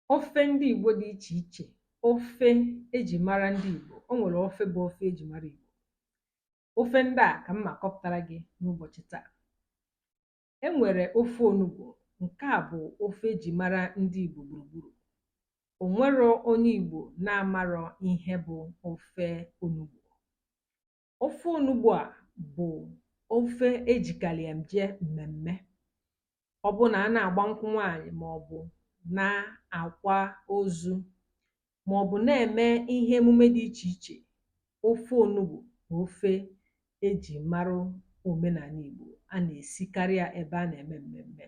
Ofe ndị Igbo dị iche iche, ofe eji mara ndị Igbo. O nwere ofe bụ ofe eji mara Igbo. Ofe ndị a ka m kọpụtara gị n'ụbọchị taa. E nwere ofe onugbu. Nke a bụ ofe eji mara ndị Igbo gburugburu. O nwero onye Igbo na-amarọ ihe bụ ofe onugbu. Ofe onugbu a bụ ofe ejikarị ya jee mmemme. Ọ bụ na a na-agba nkwụ nwaanyị, maọbụ na-akwa ozu, maọbụ na-eme ihe emume dị iche iche. Ofe onugbu bụ ofe eji mara omenala Igbo. A na-esikarị ya ebe a na-eme mmemme.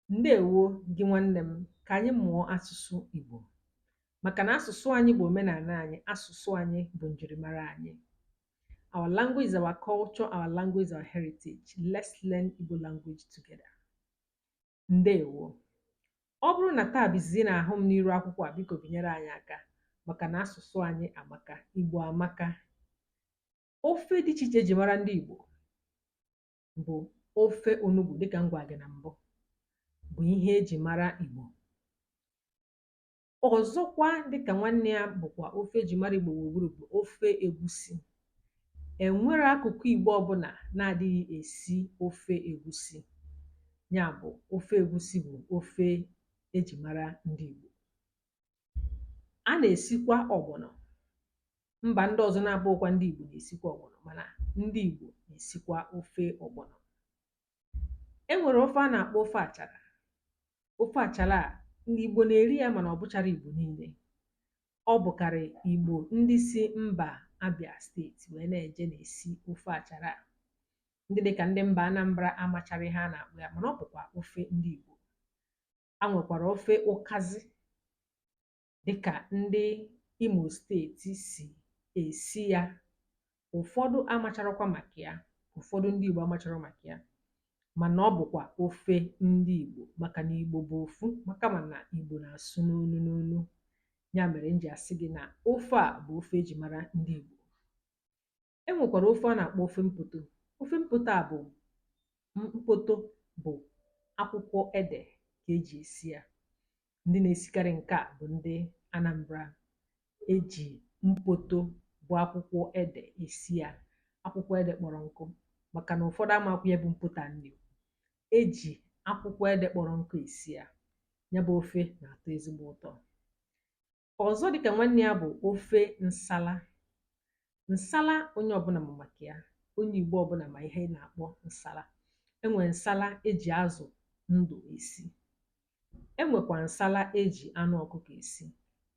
Ndewo gị nwanne m, ka anyị mụọ asụsụ Igbo, maka na asụsụ anyị bụ omenala anyị. Asụsụ anyị bụ njirimara anyị. Our language is our culture, our language is our heritage. Let's learn Igbo language together. Ndewo. Ọ bụrụ na taa bụ izizi na-ahụ m n'iru akwụkwọ a, biko binyere anyị aka, maka na asụsụ anyị amaka, Igbo amaka. Ofe dị iche iche eji mara ndị Igbo bụ ofe onugbu. Dịka m gwa gị na mbụ, bụ ihe eji mara Igbo. Ọzọkwa dịka nwanne ya bụkwa ofe eji mara Igbo gburugburu bụ ofe egusi. Enwere akụkụ Igbo ọbụla na-adịghị esi ofe egusi. Ya bụ, ofe egusi bụ ofe eji mara ndị Igbo. A na-esikwa ọgbọnọ. Mba ndị ọzọ na-abụkwa ndị Igbo na-esikwa ọgbọnọ, mana ndị Igbo na-esikwa ofe ọgbọnọ. E nwere ofe a na-akpọ ofe achara. Ofe achara a, ndị Igbo na-eri ya, mana ọ bụchara Igbo niile. Ọ bụkarị Igbo ndị si mba Abia steeti wee na-eje na-esi ofe achara a. Ndị dịka ndị mba Anambra amachara ihe a na-akpọ ya, mana ọ bụkwa ofe ndị Igbo. A nwekwara ofe Okazi, dịka ndị Imo steeti si esi ya. Ụfọdụ amacharakwa maka ya, ụfọdụ ndị Igbo amachara maka ya, mana ọ bụkwa ofe ndị Igbo, maka na Igbo bụ ofu, maka mana Igbo na-asụ n'onu n'onu. Ya mere m ji asị gị na ofe a bụ ofe eji mara ndị Igbo. E nwekwara ofe a na-akpọ ofe mpoto. Ofe mpoto a bụ akwụkwọ ede ka eji esi ya. Ndị na-esikarị nke a bụ ndị Anambra. Eji mpoto bụ akwụkwọ ede esi ya. Akwụkwọ ede kpọrọ nkụ, maka na ụfọdụ amakwa ya bụ mpoto nri. Eji akwụkwọ ede kpọrọ nkụ esi ya. Ya bụ ofe na-atọ ezigbo ụtọ. Ọzọ dịka nwanne ya bụ ofe nsala. Nsala onye ọbụla ma maka ya. Onye Igbo ọbụla ma ihe na-akpọ nsala. Enwere nsala eji azụ ndụ esi. Enwekwa nsala eji anụ ọkụkọ esi.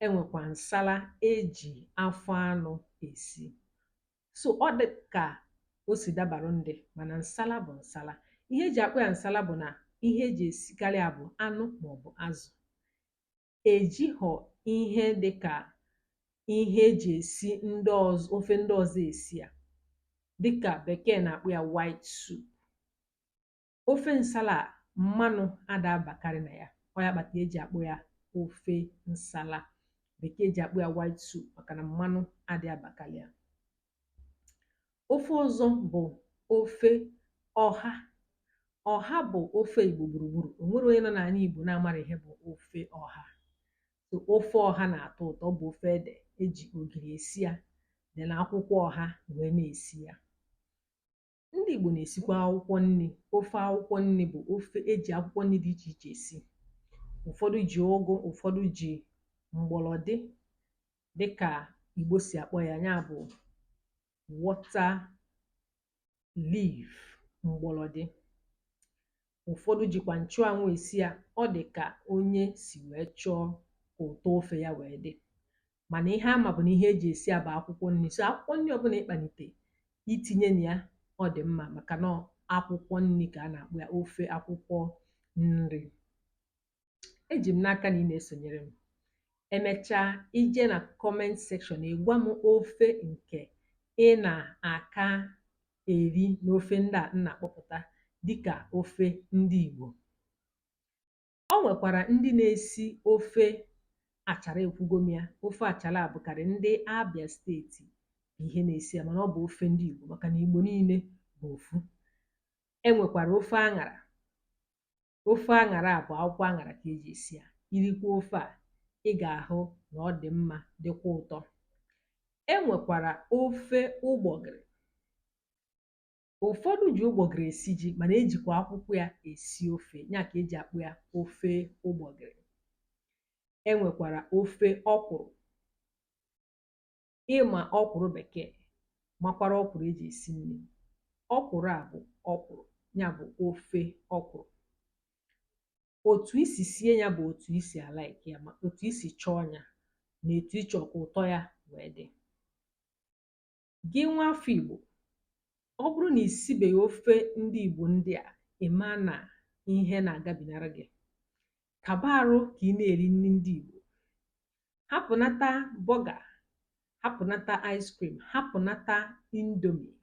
Enwekwa nsala eji afọ anụ esi. So ọ dị ka o si dabarụ ndị, mana nsala bụ nsala. Ihe eji akpọ ya nsala bụ na ihe eji esikarị ya bụ anụ maọbụ azụ. Ejighọ ihe dịka ihe eji esi ofe ndị ọzọ esi ya, dịka bekee na-akpọ ya white soup. Ofe nsala a, mmanụ ada abakarị na ya. Ọ ya kpatara eji akpọ ya ofe nsala. Bekee ji akpọ ya white soup maka na mmanụ adị abakarị ya. Ofe ọzọ bụ ofe ọha. Ọha bụ ofe Igbo gburugburu. O nwere onye nọ n'ala Igbo na-amara ihe bụ ofe ọha. So ofe ọha na-atọ ụtọ. Ọ bụ ofe ede eji ogiri esi ya, dị na akwụkwọ ọha wee na-esi ya. Ndị Igbo na-esikwa akwụkwọ nri. Ofe akwụkwọ nri bụ ofe eji akwụkwọ nri dị iche iche esi. Ụfọdụ ji ụgụ, ụfọdụ ji mgbọlọdị, dịka Igbo si akpọ ya. Ya bụ water leaf, mgbọlọdị. Ụfọdụ jikwa nchụanwụ esi ya. Ọ dị ka onye si wee chọọ ka ụtọ ofe ya wee dị. Mana ihe ama bụ na ihe eji esi ya bụ akwụkwọ nri. So akwụkwọ nri ọbụla ịkpanite itinye na ya, ọ dị mma, maka na akwụkwọ nri ka a na-akpọ ya, ofe akwụkwọ nri. Eji m n'aka na ị na-esonyere m. Emechaa, ije na comment section ịgwa m ofe nke ị na-aka eri n'ofe ndị a na-akpọpụta dịka ofe ndị Igbo. Ọ nwekwara ndị na-esi ofe achara. Ekwugom ya. Ofe achara bụkarị ndị Abia steeti bụ ihe na-esi ya, mana ọ bụ ofe ndị Igbo, maka na Igbo niile bụ ofu. Enwekwara ofe aṅara. Ofe aṅara bụ akwụkwọ aṅara ka eji esi ya. irikwa ofe a ị ga-ahụ na ọ dị mma dịkwa ụtọ. E nwekwara ofe ụgbọgịrị. Ụfọdụ ji ụgbọgịrị esi ji mana ejikwa akwụkwọ ya esi ofe, ya ka eji akpọ ya ofe ụgbọgịrị. E nwekwara ofe ọkwụrụ. Ịma ọkwụrụ bekee, makwara ọkwụrụ eji esi nri. Ọkwụrụ a bụ ọkwụrụ, ya bụ ofe ọkwụrụ. Otu isi sie ya bụ otu isi alaiki ya, ma otu isi chọọ ya na etu ịchọ ka ụtọ ya wee dị. Gị nwa afọ Igbo, ọ bụrụ na isibeghị ofe ndị Igbo ndị a, ị maa na ihe na-agabinara gị. Kaba arụ ka ị na-eri nri ndị Igbo. Hapụnata bọga, hapụnata ice cream, hapụnata indomie,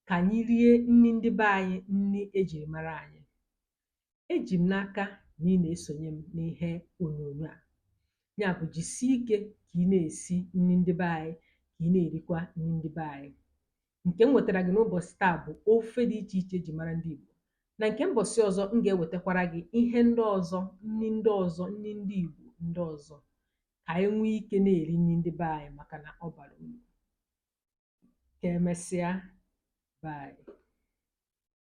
ka anyị rie nri ndị be anyị, nri ejiri mara anyị. Eji m n'aka na ị na-esonye m n'ihe onyonyo a. Ya bụ, jisie ike ka ị na-esi nri ndị be anyị, ka ị na-erikwa nri ndị be anyị. Nke m wetara gị n'ụbọchị taa bụ ofe dị iche iche eji mara ndị Igbo. Na nke mbọsị ọzọ, m ga-ewetakwara gị ihe ndị ọzọ, nri ndị ọzọ, nri ndị Igbo ndị ọzọ, ka anyị nwee ike na-eri nri ndị be anyị, maka na ọ bara uru. Ka emesịa, bye.